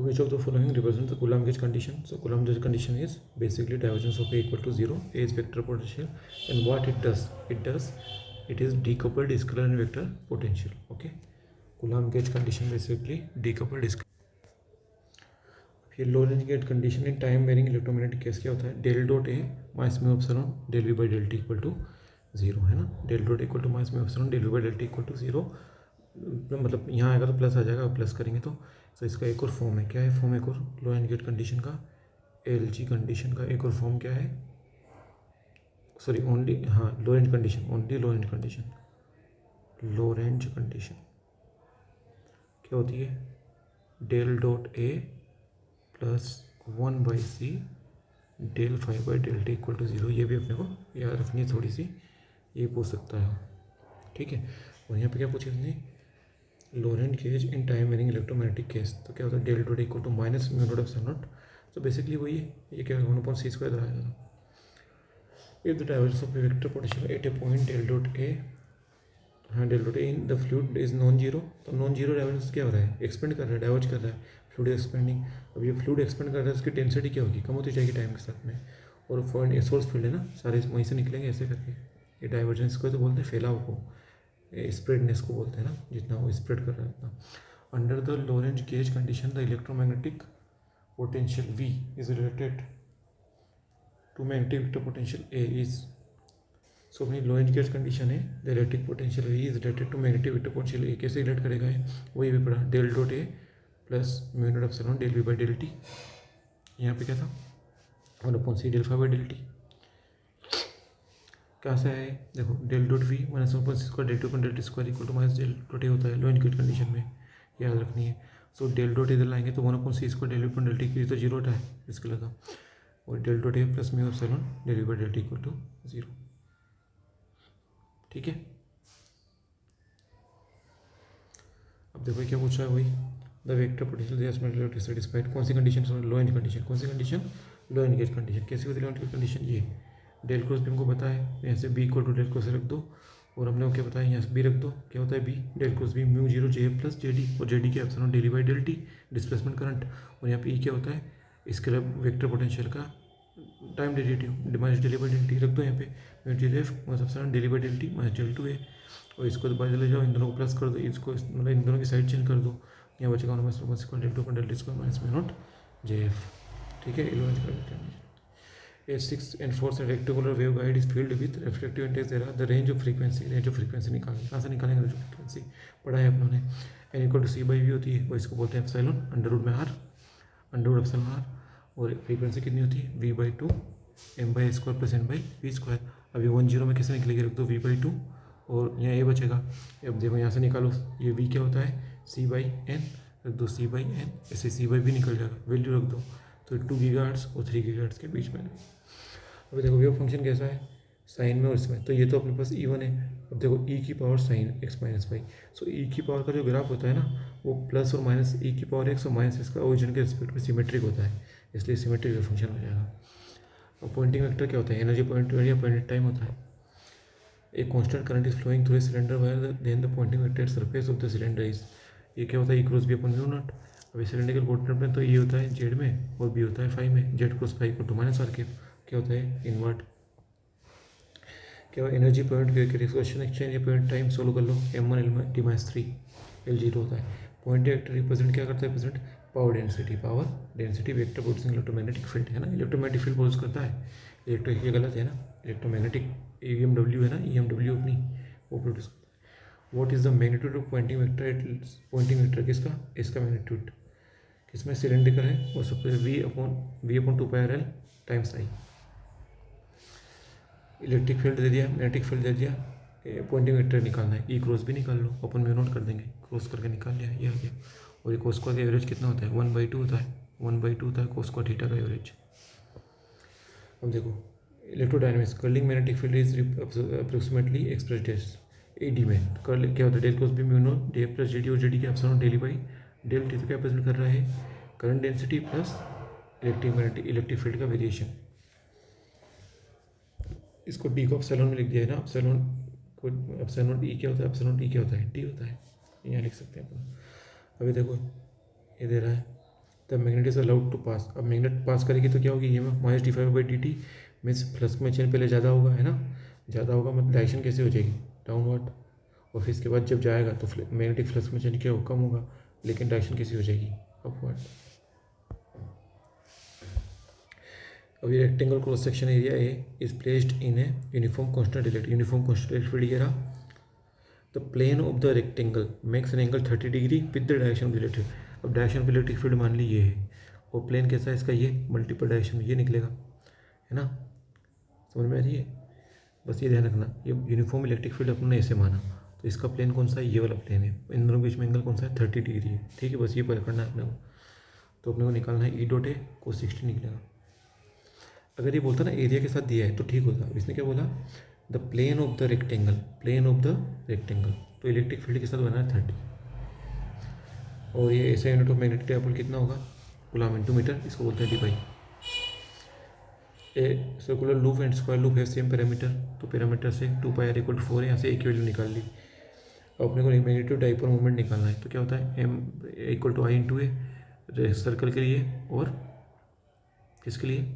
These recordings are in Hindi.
Which of the following represents the Coulomb gauge condition? So Coulomb gauge condition is basically divergence of A equal to 0. A is vector potential, and what it does, it is decoupled scalar and vector potential. Okay, Coulomb gauge condition basically decoupled scalar. फिर Lorenz gauge condition in time varying electromagnetic case क्या होता है? Del dot A minus mu epsilon del V by del t equal to 0 है ना. Del dot equal to minus mu epsilon del V by del t equal to 0. मतलब यहाँ आएगा तो प्लस आ जाएगा, प्लस करेंगे तो इसका एक और फॉर्म है. क्या है फॉर्म? एक और लो एंड गेट कंडीशन का, एल जी कंडीशन का एक और फॉर्म क्या है? सॉरी ओनली, हाँ Lorenz condition, only Lorenz condition. Lorenz condition क्या होती है? Del dot A plus 1/c del five by del t equal to 0. ये भी अपने को याद रखनी है थोड़ी सी, ये पूछ सकता है. ठीक है. और यहाँ पे क्या पूछे इसने? Lorentz gauge in time varying electromagnetic case. तो क्या होता है? Del dot equal to minus mu naught epsilon naught. तो बेसिकली वही है, ये क्या है? 1/c² आएगा. If the divergence of vector potential at a point del dot A, हाँ del dot A in the fluid is non zero. तो नॉन जीरो डाइवर्जेंस क्या हो रहा है? एक्सपेंड कर रहा है, डाइवर्ज कर रहा है. Fluid expanding. अब ये फ्लूइड एक्सपेंड कर रहा है, उसकी डेंसिटी क्या होगी? कम होती जाएगी टाइम के साथ में. और पॉइंट सोर्स फील्ड है ना, सारे वहीं से निकलेंगे ऐसे करके. ये डाइवर्जेंस को तो बोलते हैं फैलाव को, स्प्रेडनेस को बोलते हैं ना, जितना वो स्प्रेड कर रहा है उतना. Under the Lorenz gauge condition the electromagnetic potential V is related to magnetic vector potential A is. So अपनी लोरेंज गेज कंडीशन है, the electric potential V is related to magnetic vector potential A. कैसे रिलेट करेगा है? वही भी पढ़ा, del dot A plus mu naught epsilon del V by del T. यहाँ पे क्या था? 1/c del five by del T. कहाँ से है? देखो del dot V minus 1/c² del two upon del t square equal to minus del dot A होता है लो एंड गेट कंडीशन में, याद रखनी है. सो डेल डॉट इधर लाएंगे तो 1/c² del V upon del t की तो 0 है इसके लगा. और del dot A plus mu epsilon del V by del t equal to 0. ठीक है. अब देखो क्या पूछा है? वही द वेक्टर पोटेंशियल सेटिस्फाइड. कौन सी कंडीशन? Lorenz condition. कौन सी condition? Lorenz gauge condition. कैसी होती है लो एंड गेज कंडीशन? ये डेल क्रॉस बी हमको पता है, यहाँ से B equal to del cross रख दो, और हमने वो क्या बताया? यहाँ से बी रख दो. क्या होता है B? Del cross B mu 0 J plus J D, और जे डी के epsilon del by del T displacement current. और यहाँ पे ई क्या होता है? इसके लिए वेक्टर पोटेंशियल का time derivative minus del by del T रख दो यहाँ पे. Mu J F minus epsilon del by del T minus del two A. और इसको तो बाहर चले जाओ, इन दोनों को प्लस कर दो, इसको मतलब इन दोनों की साइड चेंज कर दो. यहाँ बचेगा del two del t square minus mu naught J F. ठीक है. 6 and 4 rectangular waveguide is filled with reflective index. There are the range of frequency निकालेंगे. कहाँ से निकालेंगे range of frequency? पढ़ा है अपनों ने. n equal to C by V होती है, वो इसको बोलते हैं एप्सिलॉन अंडर रूट में R, under root epsilon R. और फ्रीक्वेंसी कितनी होती है? v/2 m/² plus n/v². अभी 10 में कैसे निकलेगी? रख दो v/2 और यहाँ a बचेगा. अब देखो यहाँ से निकालो, ये v क्या होता है? c/n. रख दो c/n, ऐसे c/v निकल जाएगा, वैल्यू रख दो. तो 2 गीगाहर्ट्ज़ और 3 गीगाहर्ट्ज़ के बीच में. अभी देखो वेव फंक्शन कैसा है? साइन में और इसमें. तो ये तो अपने पास E1 है. अब देखो e की power sine x minus Y. So e की पावर का जो ग्राफ होता है ना, वो प्लस और माइनस e की पावर x और माइनस इसका ओरिजिन के रिस्पेक्ट में सिमेट्रिक होता है, इसलिए सिमेट्रिक वेव फंक्शन हो जाएगा. और पॉइंटिंग वेक्टर क्या होता है? एनर्जी पॉइंट या पॉइंट टाइम होता है. एक constant current is flowing through a cylinder wire then the Poynting vector surface of the cylinder is. ये क्या होता है? E cross B upon mu naught. अभी सिलेंडर के कोऑर्डिनेट में तो ये होता है जेड में और बी होता है फाई में. Z cross phi equal to minus R K. क्या होता है? इन्वर्ट. क्या एनर्जी पॉइंट क्वेश्चन एक्सचेंज या पॉइंट टाइम सोल्व कर लो. m1 t/3 l0 होता है. पॉइंट वेक्टर रिप्रेजेंट क्या करता है? Present power density vector producing electromagnetic field है ना. इलेक्ट्रोमैग्नेटिक फील्ड प्रोड्यूस करता है. इलेक्ट्रिक ये गलत है ना, इलेक्ट्रोमैग्नेटिक EMW है ना, EMW अपनी वो प्रोड्यूस करता है. What is the magnitude of Poynting vector? Poynting vector किसका? इसका मैग्नीट्यूड किसमें? सिलेंड्रिकल है. और सबसे v/2πrl times I. Electric field दे दिया, मैग्नेटिक फील्ड दे दिया, पॉइंटिंग वेक्टर निकालना है. ई क्रॉस भी निकाल लो, अपन म्यू नोट कर देंगे, क्रॉस करके निकाल लिया, ये आ गया. और ये कोस स्क्वायर का एवरेज कितना होता है? 1/2 होता है. 1/2 होता है कोस स्क्वायर थीटा का एवरेज. अब देखो electrodynamics. Curling magnetic field is approximately expressed as AD में. कर्ल क्या होता है? Del cross B mu naught डे प्लस जेडी, और जेडी के epsilon del E by del T. तो क्या प्रेजेंट कर रहा है? Current density plus electric field का वेरिएशन. इसको डी को एप्सिलॉन में लिख दिया है ना. एप्सिलॉन को एप्सिलॉन ई क्या होता है? एप्सिलॉन ई क्या होता है? टी होता है. यहाँ लिख सकते हैं अपन. अभी देखो ये दे रहा है the magnet is allowed to pass. अब मैग्नेट पास करेगी तो क्या होगी, ये माइनस d5/dt मीन्स प्लस में चेंज पहले ज़्यादा होगा, है ना, ज़्यादा होगा मतलब डायरेक्शन कैसे हो जाएगी, डाउनवर्ड। और फिर इसके बाद जब जाएगा तो मैग्नेटिक फ्लक्स में चेंज क्या हो, कम होगा, लेकिन डायरेक्शन कैसी हो जाएगी, अपवर्ड। अभी rectangle cross section area A is placed in a uniform constant electric, uniform constant electric field ये रहा। The plane of the rectangle makes an angle 30 degree with the direction of electric. अब डायरेक्शन ऑफ इलेक्ट्रिक फील्ड मान ली ये है, और प्लेन कैसा है इसका, ये मल्टीपल डायरेक्शन में ये निकलेगा, है ना, समझ में आ रही है। बस ये ध्यान रखना, ये यूनिफॉर्म इलेक्ट्रिक फील्ड अपने ऐसे माना, तो इसका प्लेन कौन सा है, ये वाला प्लेन है, इन दोनों के बीच में एंगल कौन सा है, 30 डिग्री है, ठीक है। बस ये पकड़ना है अपने को। तो अपने को निकालना है ई डॉट ए को 60 निकलेगा। अगर ये बोलता ना एरिया के साथ दिया है तो ठीक होता। इसने क्या बोला, the plane of the rectangle, plane of the rectangle, तो इलेक्ट्रिक फील्ड के साथ बना है 30। और ये ऐसा यूनिट ऑफ मैग्नेटिक डायपोल कितना होगा, कूलम इनटू मीटर, इसको बोलते हैं D/. A circular loop and square loop है सेम पैरामीटर, तो पैरामीटर से 2πr = 4 है, यहाँ से एक वैल्यू निकाल ली। अब अपने को मैग्नेटिक डायपोल मोमेंट निकालना है, तो क्या होता है, m = I × ए सर्कल के लिए और किसके लिए,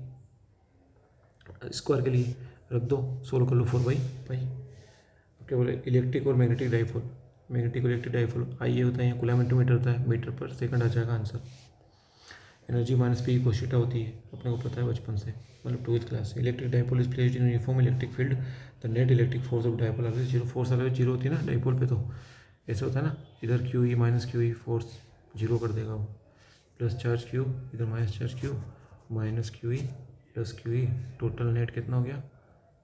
स्क्वायर के लिए रख दो, 16 कर लो 4/π। अब क्या बोले, इलेक्ट्रिक और मैग्नेटिक डायपोल, मैग्नेटिक और इलेक्ट्रिक डायपोल आई ये होता है, यहाँ कूलम इनटू मीटर होता है, मीटर पर सेकंड आ जाएगा answer. Energy minus P cos theta होती है, अपने को पता है बचपन से, मतलब 12th क्लास से। Electric dipole is placed in uniform electric field, the net electric force of dipole always zero. Force always zero होती है ना डायपोल पे, तो ऐसे होता है ना, इधर QE minus QE force zero कर देगा वो, प्लस चार्ज Q इधर minus charge Q minus QE plus QE, total net कितना हो गया,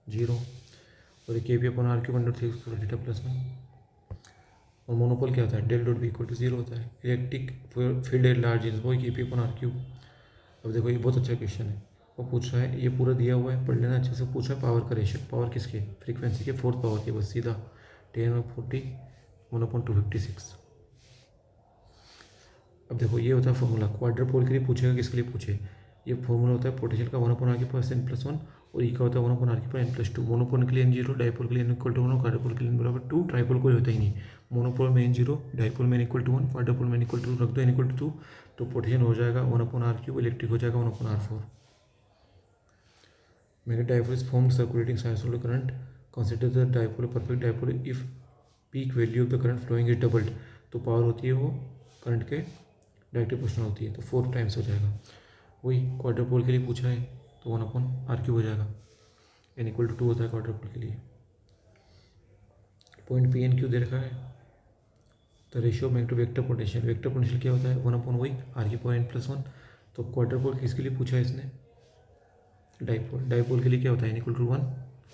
जीरो। और ये kp/r³ थीटा प्लस में। और मोनोपोल क्या होता है, del dot B equal to 0 होता है। Electric field at large is वो kp/r³। अब देखो ये बहुत अच्छा क्वेश्चन है, वो पूछ रहा है, ये पूरा दिया हुआ है, पढ़ लेना अच्छे से। पूछा है पावर का रेशियो, पावर किसके, फ्रीक्वेंसी के 4th पावर के, बस सीधा 10⁻40 1/256। अब देखो ये होता है फॉर्मूला, क्वाड्रपोल के लिए पूछेगा, किसके लिए पूछे, ये फॉर्मूला होता है पोटेंशियल का 1/r² n+1, और ई का होता है 1/r² n+2। मोनोपोल के लिए n0, डायपोल के लिए n = 1, क्वाड्रपोल के लिए n = 2, ट्राइपोल कोई होता ही नहीं। मोनोपोल में n0, डायपोल में n = 1, क्वाड्रपोल में n = 2, रख दो n = 2, तो पोटेंशियल हो जाएगा 1/r³, इलेक्ट्रिक हो जाएगा 1/r4। Magnetic dipole is formed circulating sinusoidal current, consider the dipole perfect dipole if peak value of the current following is doubled. तो पावर होती है वो करंट के डायरेक्टली प्रोपोर्शनल होती है, तो 4 टाइम्स हो जाएगा। वही क्वाड्रपोल के लिए पूछा है, तो 1/r³ हो जाएगा, n = 2 होता है क्वाड्रपोल के लिए। पॉइंट पी एन क्यू दे रखा है, the ratio magnetic vector potential, vector potential क्या होता है 1/r⁴n+1। तो क्वाड्रपोल किसके लिए पूछा है इसने, डायपोल। डायपोल के लिए क्या होता है n = 1,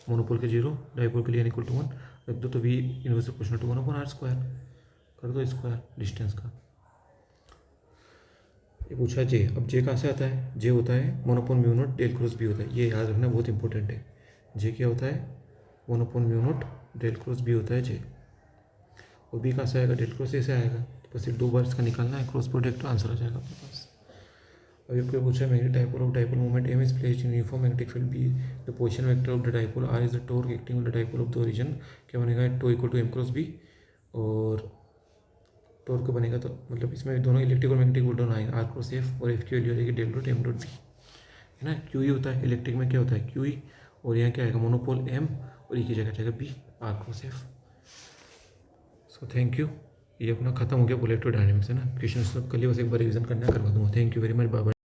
मोनोपोल के 0, डायपोल के लिए n = 1, रख दो, तो v inverse proportional to 1/r² कर दो स्क्वायर डिस्टेंस का। ये पूछा है जे। अब जे कहाँ से आता है, जे होता है 1/μ0 डेल क्रॉस बी होता है, ये याद रखना बहुत इंपॉर्टेंट है। जे क्या होता है 1/μ0 डेल क्रॉस बी होता है जे। और बी कहाँ से आएगा, डेल क्रॉस ए से आएगा, तो बस 2 बार इसका निकालना है, क्रॉस प्रोडक्ट आंसर आ जाएगा अपने पास। अब ये पूछा है magnetic dipole of dipole moment M is placed in uniform magnetic field B, the position vector of the dipole R is the torque acting on the dipole of the origin. क्या बनेगा, टो = m×b, और टॉर्क बनेगा, तो मतलब इसमें दोनों इलेक्ट्रिक और मैग्नेटिक बोल्ट दोनों आएंगे, r×f, और f की वैल्यू आएगी del dot m dot b, है ना। QE होता है इलेक्ट्रिक में, क्या होता है QE, और यहाँ क्या आएगा मोनोपोल m, और ई की जगह जाएगा b, r×f। So thank you, ये अपना खत्म हो गया इलेक्ट्रोडायनेमिक्स, है ना। क्वेश्चन सब कल ही बस एक बार रिविजन करना, करवा दूँगा। Thank you very much, bye bye.